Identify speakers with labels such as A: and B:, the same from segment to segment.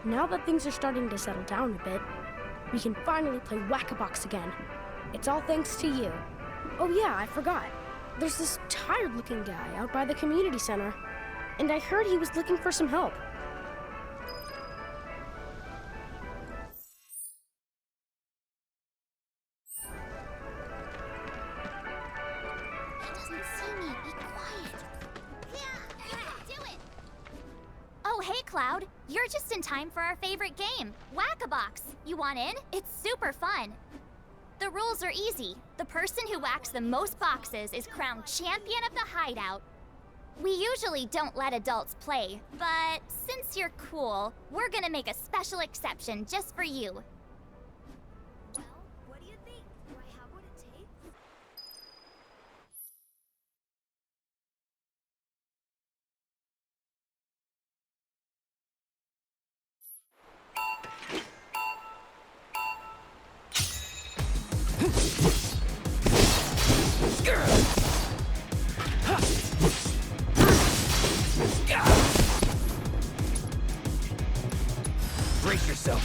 A: Now that things are starting to settle down a bit, we can finally play Whack-A-Box again. It's all thanks to you. Oh yeah, I forgot. There's this tired-looking guy out by the community center, and I heard he was looking for some help.
B: He doesn't see me. Be quiet. Yeah, do it. Oh, hey, Cloud. You're just in time for our favorite game, Whack-A-Box. You want in? It's super fun. The rules are easy. The person who whacks the most boxes is crowned champion of the hideout. We usually don't let adults play, but since you're cool, we're gonna make a special exception just for you. Well, what do you think? Do I have what it takes?
C: Brace yourself.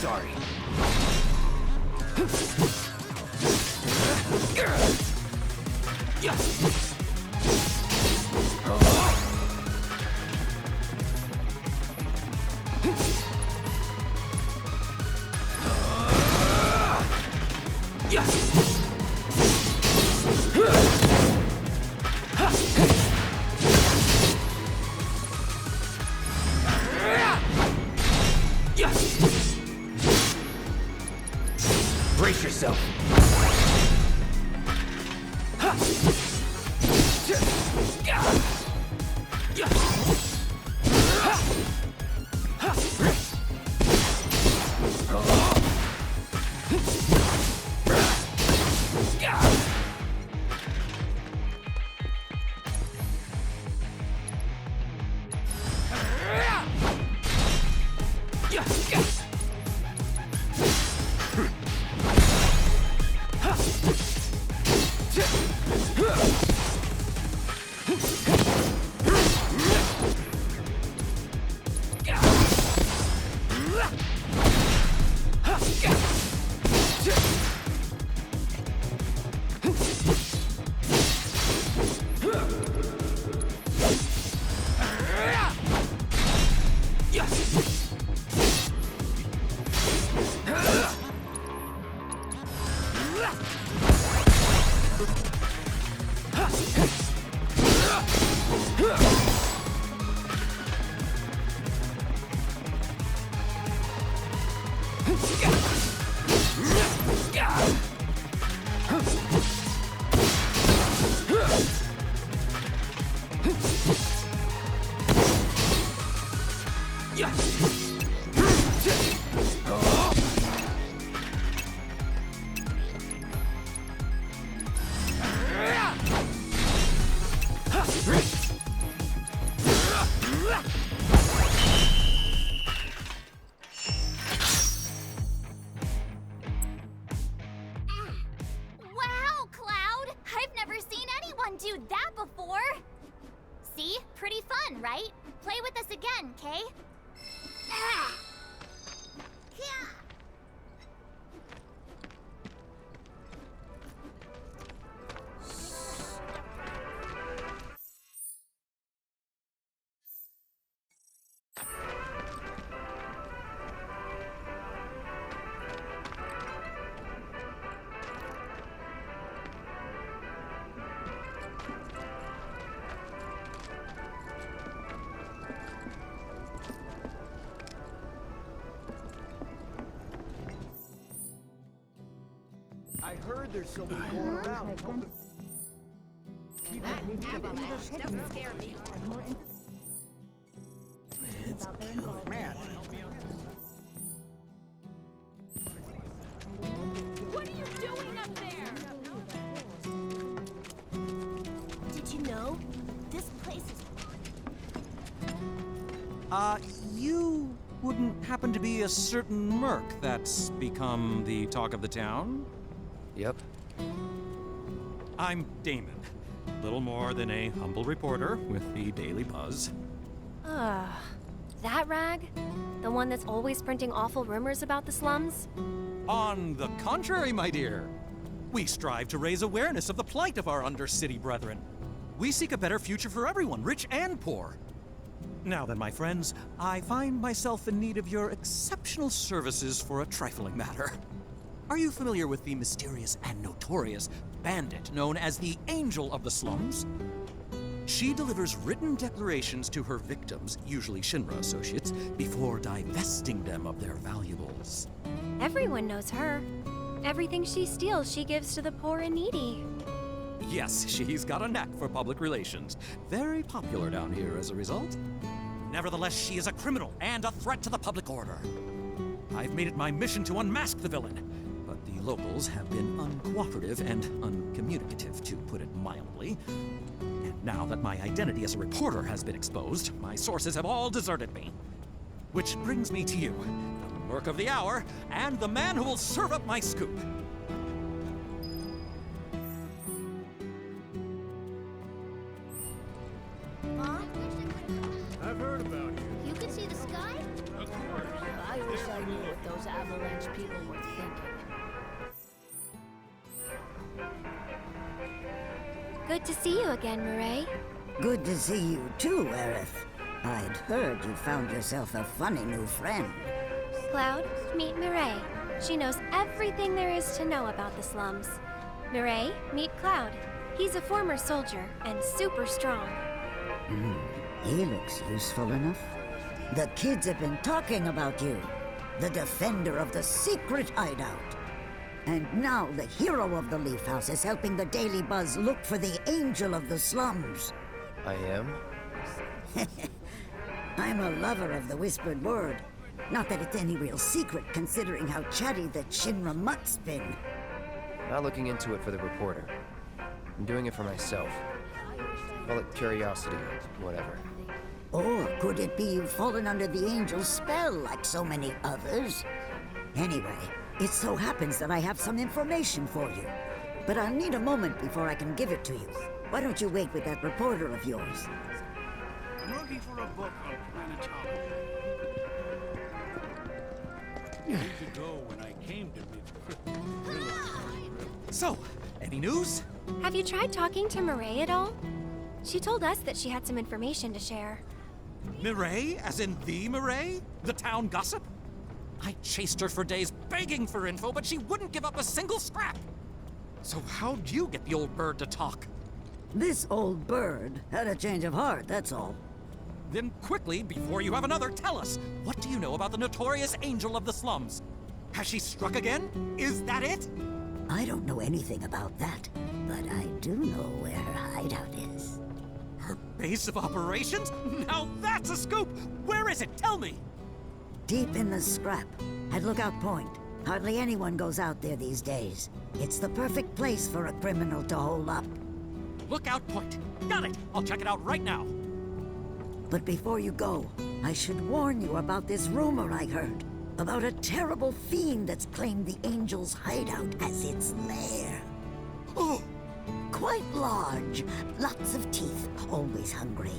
C: Sorry. Brace yourself.
B: Wow, Cloud! I've never seen anyone do that before! See? Pretty fun, right? Play with us again, Kay?
C: I heard there's so many going around.
B: Don't scare me.
C: Man.
B: What are you doing up there? Did you know? This place is...
D: You wouldn't happen to be a certain merc that's become the talk of the town?
C: Yep.
D: I'm Damon. Little more than a humble reporter with the Daily Buzz.
E: That rag? The one that's always printing awful rumors about the slums?
D: On the contrary, my dear. We strive to raise awareness of the plight of our undercity brethren. We seek a better future for everyone, rich and poor. Now then, my friends, I find myself in need of your exceptional services for a trifling matter. Are you familiar with the mysterious and notorious bandit known as the Angel of the Slums? She delivers written declarations to her victims, usually Shinra associates, before divesting them of their valuables.
E: Everyone knows her. Everything she steals, she gives to the poor and needy.
D: Yes, she's got a knack for public relations. Very popular down here as a result. Nevertheless, she is a criminal and a threat to the public order. I've made it my mission to unmask the villain, but the locals have been uncooperative and uncommunicative, to put it mildly. And now that my identity as a reporter has been exposed, my sources have all deserted me. Which brings me to you, the merc of the hour, and the man who will serve up my scoop.
B: Mom?
C: I've heard about you.
B: You can see the sky?
A: I wish I knew what those avalanche people were thinking.
E: Good to see you again, Mireille.
F: Good to see you too, Aerith. I'd heard you found yourself a funny new friend.
E: Cloud, meet Mireille. She knows everything there is to know about the slums. Mireille, meet Cloud. He's a former soldier and super strong.
F: He looks useful enough. The kids have been talking about you. The defender of the secret hideout. And now the hero of the Leaf House is helping the Daily Buzz look for the Angel of the Slums.
G: I am?
F: I'm a lover of the whispered word. Not that it's any real secret, considering how chatty the Shinra mutt's been.
G: Not looking into it for the reporter. I'm doing it for myself. Call it curiosity or whatever.
F: Or could it be you've fallen under the Angel's spell like so many others? Anyway, it so happens that I have some information for you. But I'll need a moment before I can give it to you. Why don't you wait with that reporter of yours?
C: I'm looking for a book on planetology. Years ago when I came to Midgar.
D: So, any news?
E: Have you tried talking to Mireille at all? She told us that she had some information to share.
D: Mireille, as in the Mireille? The town gossip? I chased her for days begging for info, but she wouldn't give up a single scrap. So how'd you get the old bird to talk?
F: This old bird had a change of heart, that's all.
D: Then quickly, before you have another, tell us, what do you know about the notorious Angel of the Slums? Has she struck again? Is that it?
F: I don't know anything about that, but I do know where her hideout is.
D: Her base of operations? Now that's a scoop! Where is it? Tell me!
F: Deep in the scrap, at Lookout Point. Hardly anyone goes out there these days. It's the perfect place for a criminal to hole up.
D: Lookout Point. Got it! I'll check it out right now.
F: But before you go, I should warn you about this rumor I heard. About a terrible fiend that's claimed the Angel's hideout as its lair.
D: Oh!
F: Quite large, lots of teeth, always hungry.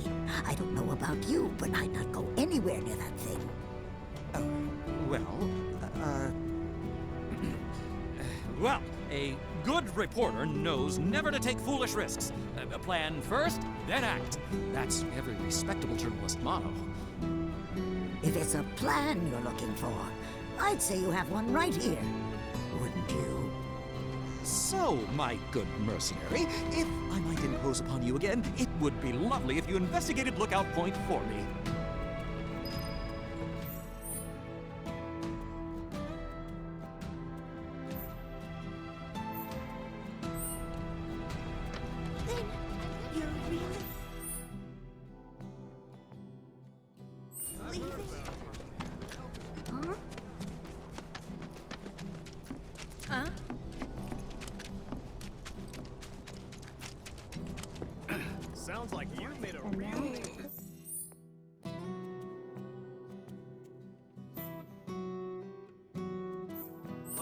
F: I don't know about you, but I'd not go anywhere near that thing.
D: Well, a good reporter knows never to take foolish risks. Plan first, then act. That's every respectable journalist motto.
F: If it's a plan you're looking for, I'd say you have one right here. Wouldn't you?
D: So, my good mercenary, if I might impose upon you again, it would be lovely if you investigated Lookout Point for me.
C: Sounds like you made a really...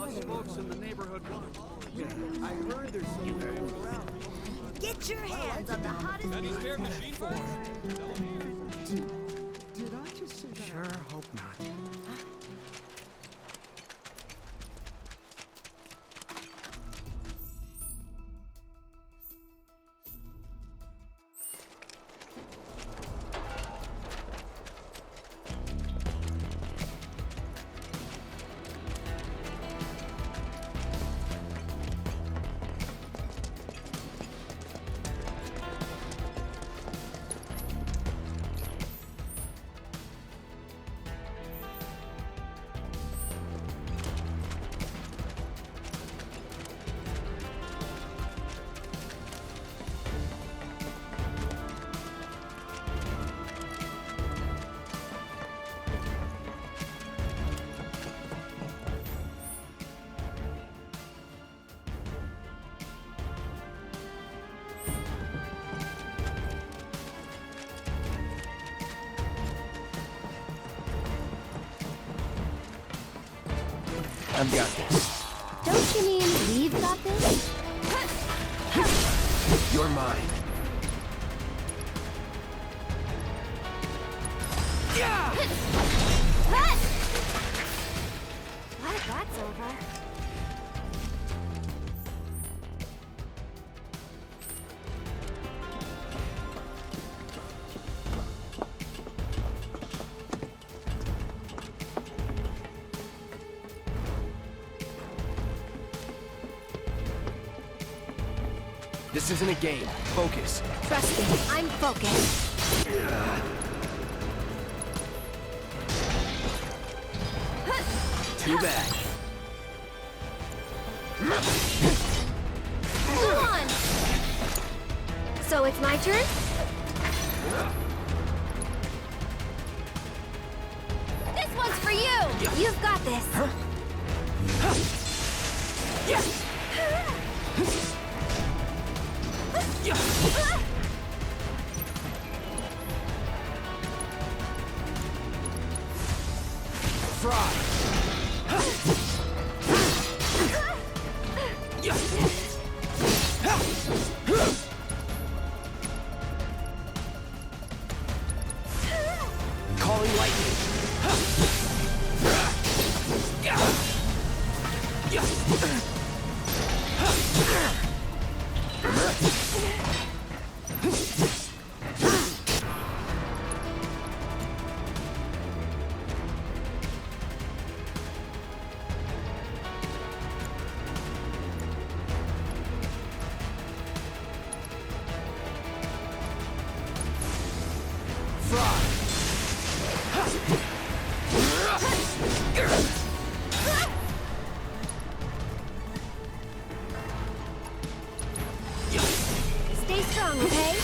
C: Us folks in the neighborhood want. Yeah, I heard there's somewhere around.
F: Get your hands on the hottest...
D: Any spare machine parts?
C: Did I just say that? Sure hope not.
G: I've got this.
E: Don't you mean we've got this?
G: You're mine.
E: Glad that's over.
G: This isn't a game. Focus.
E: Trust me, I'm focused.
G: Too bad.
E: Come on! So it's my turn? This one's for you! You've got this.
G: Calling lightning.
E: Stay strong, okay?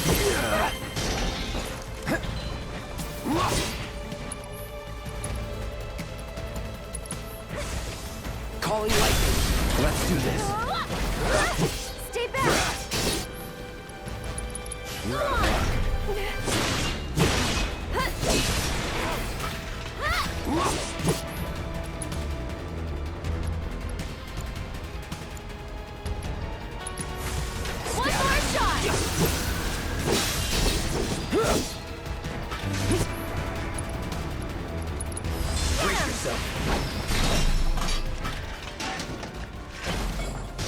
G: Calling lightning. Let's do this.
E: Stay back!
G: You're out of luck.
E: One more shot!
G: Brace yourself.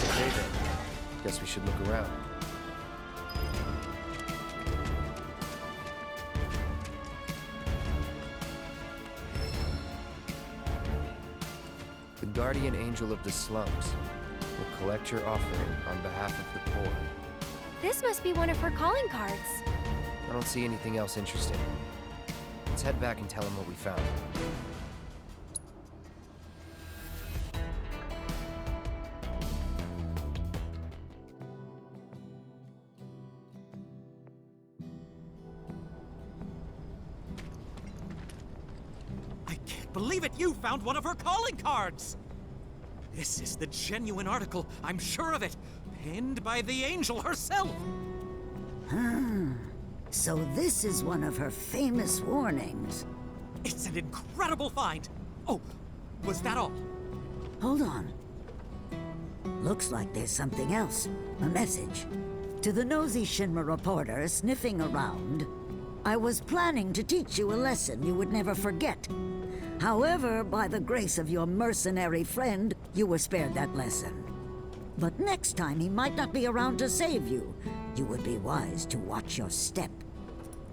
G: Okay then. Guess we should look around. The guardian angel of the slums will collect your offering on behalf of the poor.
E: This must be one of her calling cards.
G: I don't see anything else interesting. Let's head back and tell him what we found.
D: I can't believe it! You found one of her calling cards! This is the genuine article, I'm sure of it. Penned by the angel herself!
F: So this is one of her famous warnings.
D: It's an incredible find! Oh, was that all?
F: Hold on. looks like there's something else. A message. To the nosy Shinra reporter sniffing around, I was planning to teach you a lesson you would never forget. However, by the grace of your mercenary friend, you were spared that lesson. But next time he might not be around to save you. You would be wise to watch your step.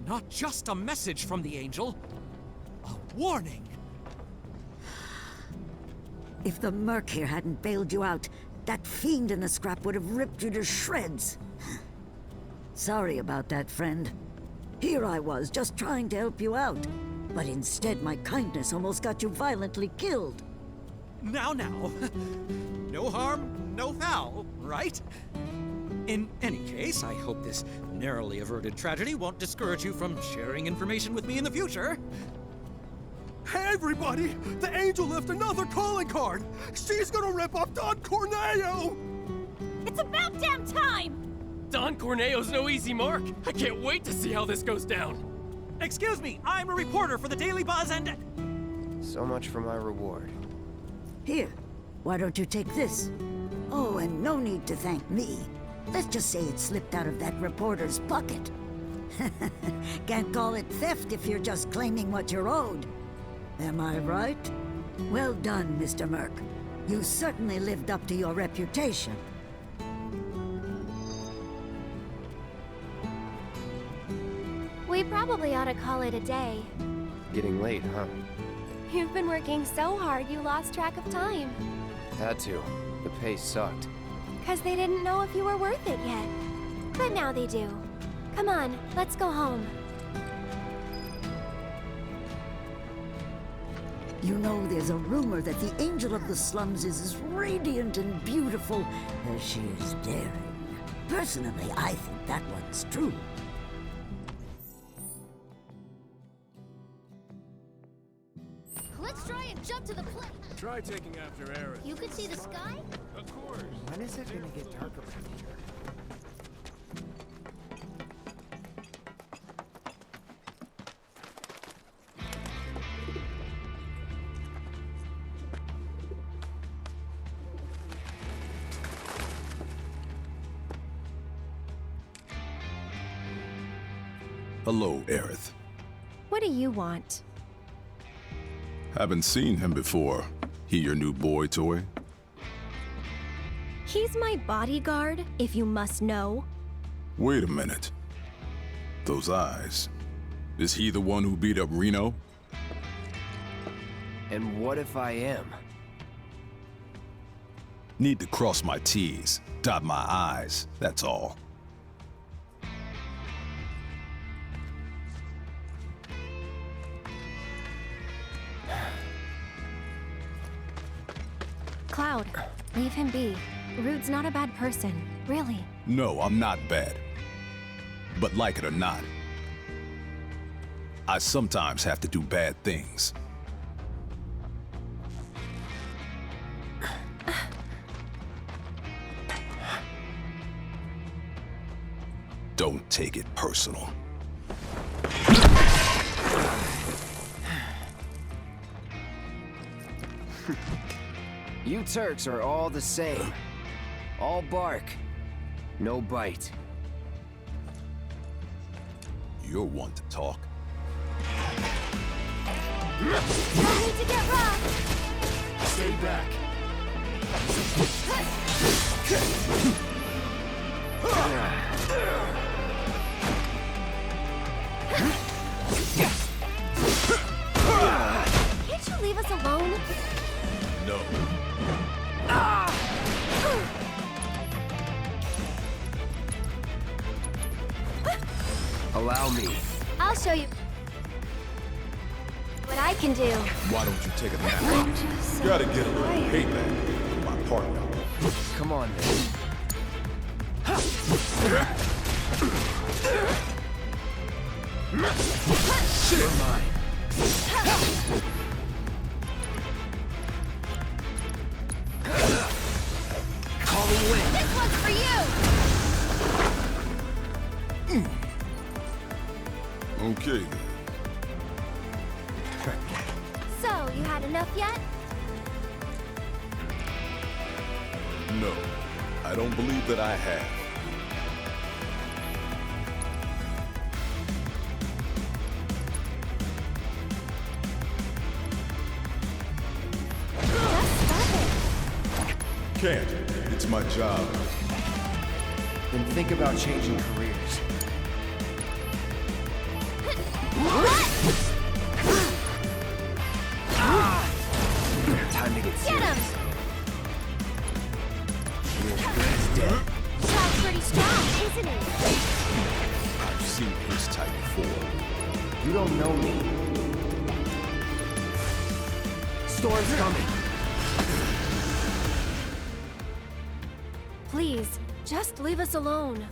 D: Not just a message from the angel, a warning.
F: If the Merc here hadn't bailed you out, that fiend in the scrap would have ripped you to shreds. Sorry about that, friend. Here I was, just trying to help you out. But instead, my kindness almost got you violently killed.
D: Now. No harm, no foul, right? In any case, I hope this narrowly averted tragedy won't discourage you from sharing information with me in the future.
C: Hey, everybody! The angel left another calling card! She's gonna rip off Don Corneo!
B: It's about damn time!
H: Don Corneo's no easy mark. I can't wait to see how this goes down.
D: Excuse me, I'm a reporter for the Daily Buzz and...
G: So much for my reward.
F: Here, why don't you take this? Oh, and no need to thank me. Let's just say it slipped out of that reporter's pocket. Can't call it theft if you're just claiming what you're owed. Am I right? Well done, Mr. Merc. You certainly lived up to your reputation.
E: We probably ought to call it a day.
G: Getting late, huh?
E: You've been working so hard you lost track of time.
G: Had to. The pace sucked.
E: 'Cause they didn't know if you were worth it yet. But now they do. Come on, let's go home.
F: You know, there's a rumor that the Angel of the Slums is as radiant and beautiful as she is daring. Personally, I think that one's true.
B: Let's try and jump to the plate.
C: Try taking after Aerith.
B: You could see the sky?
C: Of course.
I: When is it gonna get dark around here?
J: Hello, Aerith.
E: What do you want?
J: Haven't seen him before. He your new boy toy?
E: He's my bodyguard, if you must know.
J: Wait a minute. Those eyes. Is he the one who beat up Reno?
G: And what if I am?
J: Need to cross my T's, dot my I's, that's all.
E: Cloud, leave him be. Rude's not a bad person, really.
J: No, I'm not bad. But like it or not, I sometimes have to do bad things. Don't take it personal.
G: You Turks are all the same. All bark, no bite.
J: You're one to talk.
B: No need to get rough!
C: Stay back.
E: Can't you leave us alone?
J: No.
G: Allow me.
E: I'll show you what I can do.
J: Why don't you take a nap? Gotta get a little payback for my partner.
G: Come on, then. You're mine. Calling wind.
B: This one's for you!
J: Okay, then.
E: So, you had enough yet?
J: No. I don't believe that I have. Can't. It's my job.
G: Then think about changing careers. Time to get serious.
E: Get him!
G: He's dead.
E: Child's pretty strong, isn't he?
J: I've seen his type before.
G: You don't know me. Storm's coming.
E: Please, just leave us alone.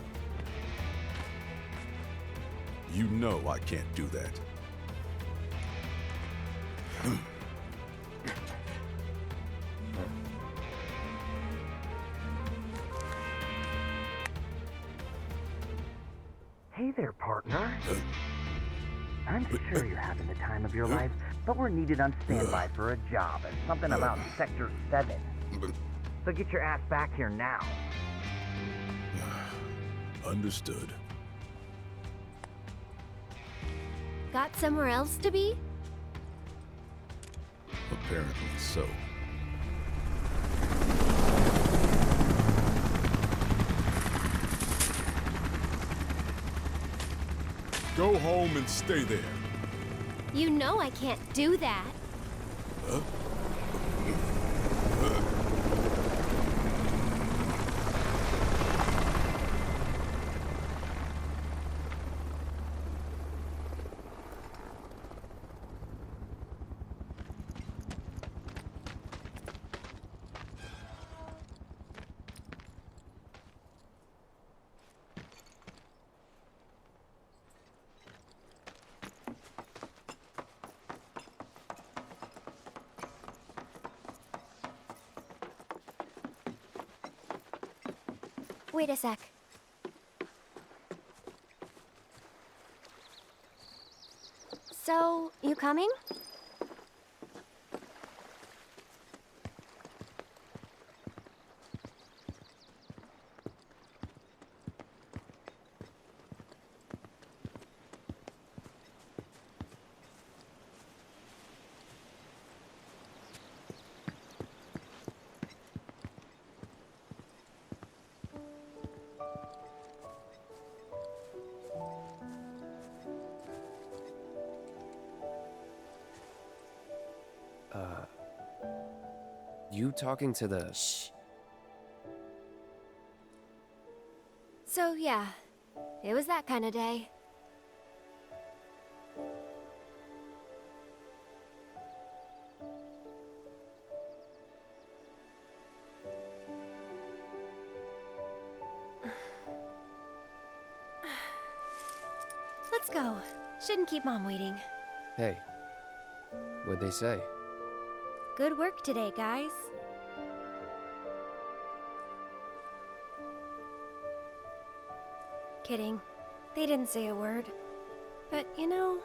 J: You know I can't do that.
I: Hey there, partner. I'm sure you're having the time of your life, but we're needed on standby for a job and something about Sector 7. So get your ass back here now.
J: Understood.
E: Got somewhere else to be?
J: Apparently so. Go home and stay there.
E: You know I can't do that.
J: Huh?
E: Wait a sec. So, you coming?
G: You talking to the...
E: Shh. So, yeah. It was that kind of day. Let's go. Shouldn't keep Mom waiting.
G: Hey, what'd they say?
E: Good work today, guys. Kidding. They didn't say a word. But, you know...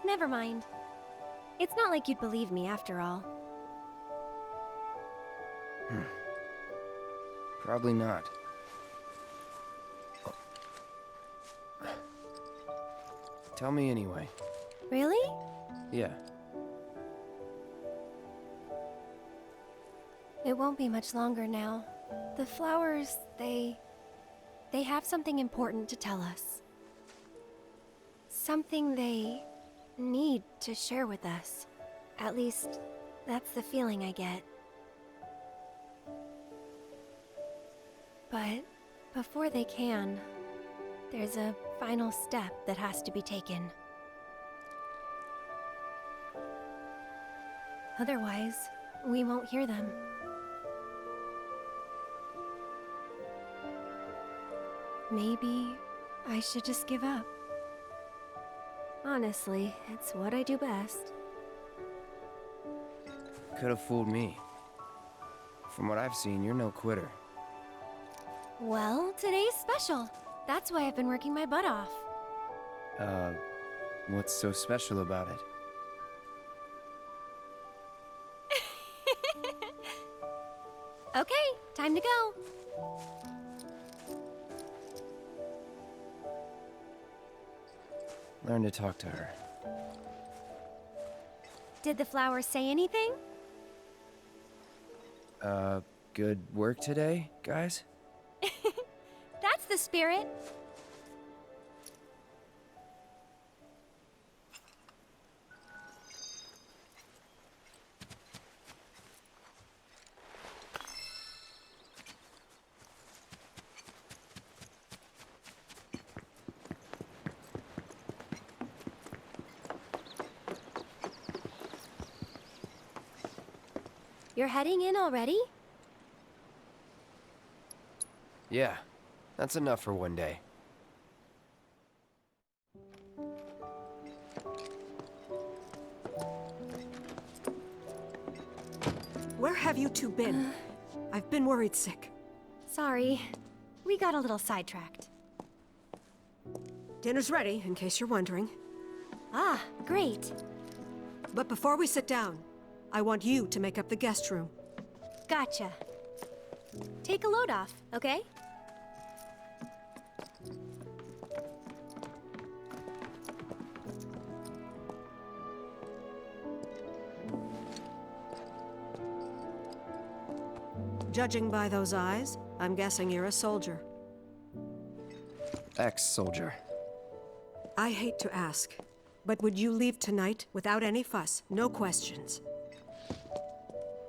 E: never mind. It's not like you'd believe me after all.
G: Probably not. Tell me anyway.
E: Really?
G: Yeah.
E: It won't be much longer now. The flowers, they have something important to tell us. Something they need to share with us. At least, that's the feeling I get. But before they can, there's a final step that has to be taken. Otherwise, we won't hear them. Maybe I should just give up. Honestly, it's what I do best.
G: Could have fooled me. From what I've seen, you're no quitter.
E: Well, today's special. That's why I've been working my butt off.
G: What's so special about it?
E: Okay, time to go.
G: Learn to talk to her.
E: Did the flowers say anything?
G: Good work today, guys?
E: That's the spirit. You're heading in already?
G: Yeah, that's enough for one day.
K: Where have you two been? I've been worried sick.
E: Sorry. We got a little sidetracked.
K: Dinner's ready, in case you're wondering.
E: Ah, great.
K: But before we sit down, I want you to make up the guest room.
E: Gotcha. Take a load off, okay?
K: Judging by those eyes, I'm guessing you're a soldier.
G: Ex-soldier.
K: I hate to ask, but would you leave tonight without any fuss, no questions?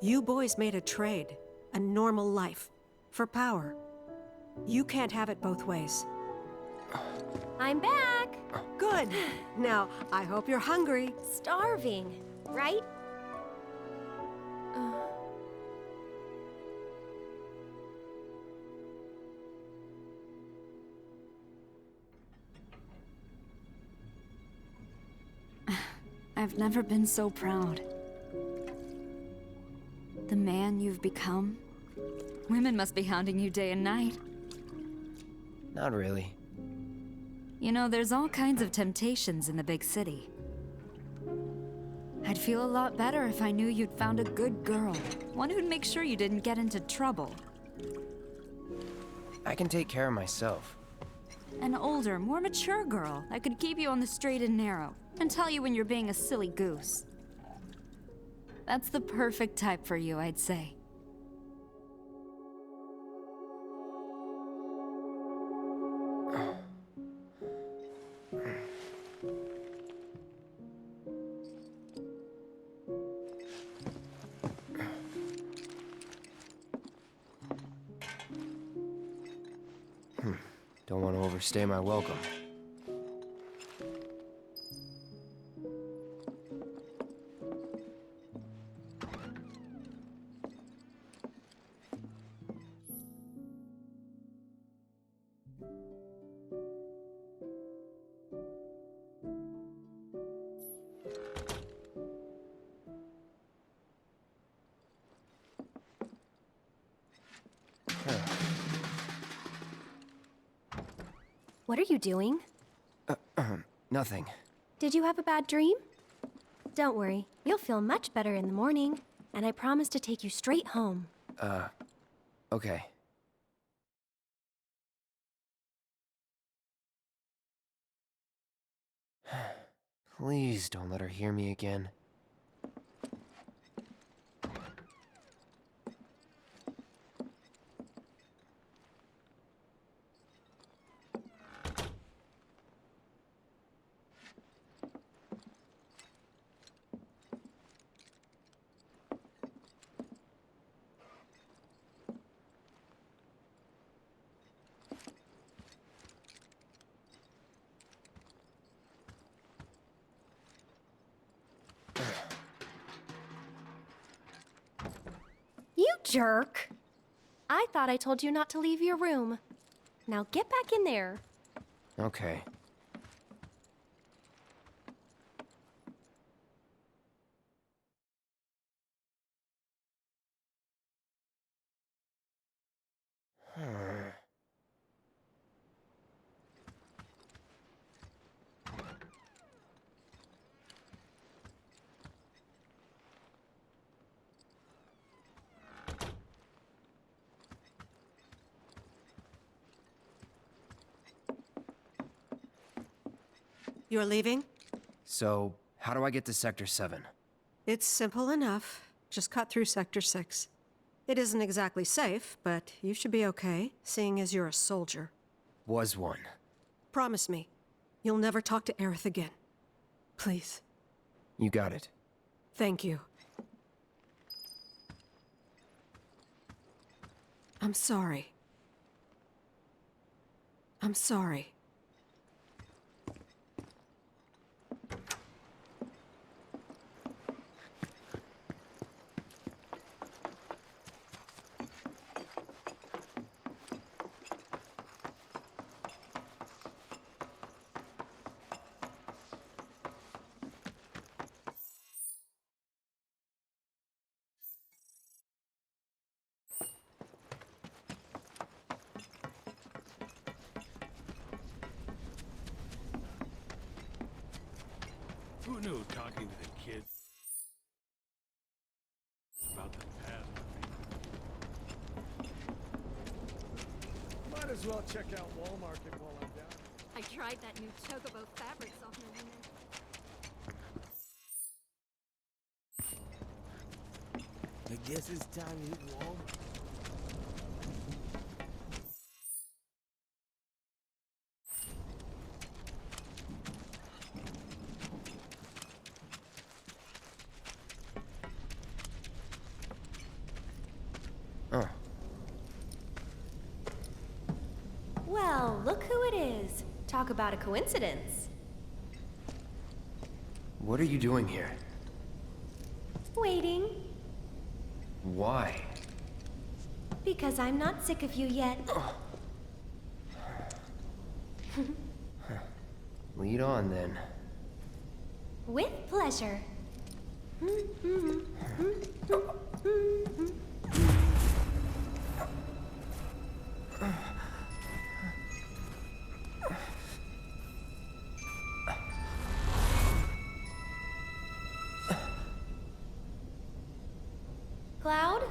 K: You boys made a trade, a normal life, for power. You can't have it both ways.
E: I'm back!
K: Good! Now, I hope you're hungry.
E: Starving, right?
L: I've never been so proud. The man you've become? Women must be hounding you day and night.
G: Not really.
L: You know, there's all kinds of temptations in the big city. I'd feel a lot better if I knew you'd found a good girl. One who'd make sure you didn't get into trouble.
G: I can take care of myself.
L: An older, more mature girl that could keep you on the straight and narrow and tell you when you're being a silly goose. That's the perfect type for you, I'd say.
G: Don't want to overstay my welcome.
E: What are you doing?
G: Nothing.
E: Did you have a bad dream? Don't worry, you'll feel much better in the morning, and I promise to take you straight home.
G: Okay. Please don't let her hear me again.
E: You jerk! I thought I told you not to leave your room. Now get back in there.
G: Okay.
K: You're leaving?
G: So, how do I get to Sector 7?
K: It's simple enough. Just cut through Sector 6. It isn't exactly safe, but you should be okay, seeing as you're a soldier.
G: Was one.
K: Promise me, you'll never talk to Aerith again. Please.
G: You got it.
K: Thank you. I'm sorry. I'm sorry.
M: Who knew talking with a kid about the past? Might as well check out Walmart while I'm down.
E: I tried that new Chocobo fabric softener.
N: I guess it's time to hit Walmart.
E: Well, look who it is. Talk about a coincidence.
G: What are you doing here?
E: Waiting.
G: Why?
E: Because I'm not sick of you yet.
G: Lead on, then.
E: With pleasure. Cloud?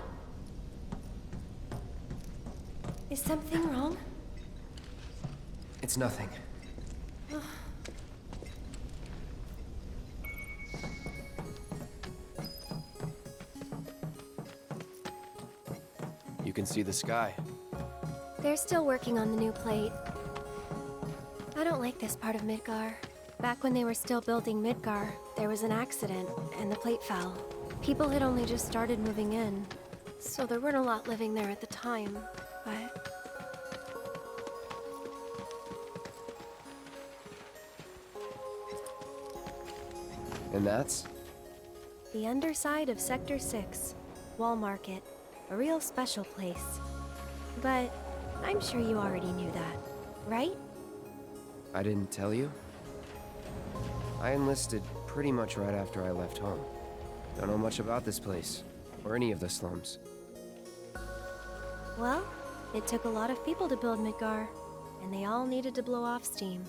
E: Is something wrong?
G: It's nothing. You can see the sky.
E: They're still working on the new plate. I don't like this part of Midgar. Back when they were still building Midgar, there was an accident, and the plate fell. People had only just started moving in, so there weren't a lot living there at the time, but...
G: And that's?
E: The underside of Sector 6, Wall Market. A real special place. But I'm sure you already knew that, right?
G: I didn't tell you? I enlisted pretty much right after I left home. Don't know much about this place, or any of the slums.
E: Well, it took a lot of people to build Midgar, and they all needed to blow off steam.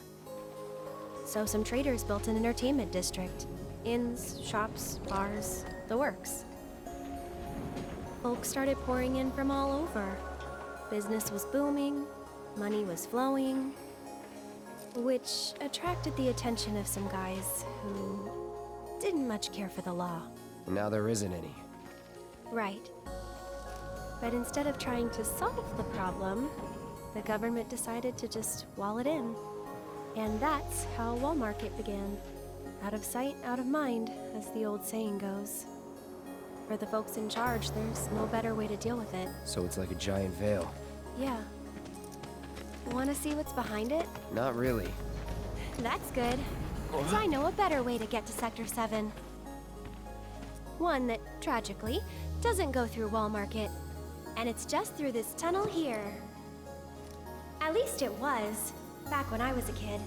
E: So some traders built an entertainment district. Inns, shops, bars, the works. Folks started pouring in from all over. Business was booming, money was flowing, which attracted the attention of some guys who didn't much care for the law.
G: And now there isn't any.
E: Right. But instead of trying to solve the problem, the government decided to just wall it in. And that's how Wall Market began. Out of sight, out of mind, as the old saying goes. For the folks in charge, there's no better way to deal with it.
G: So it's like a giant veil.
E: Yeah. Want to see what's behind it?
G: Not really.
E: That's good. So I know a better way to get to Sector 7. One that, tragically, doesn't go through Wall Market. And it's just through this tunnel here. At least it was, back when I was a kid.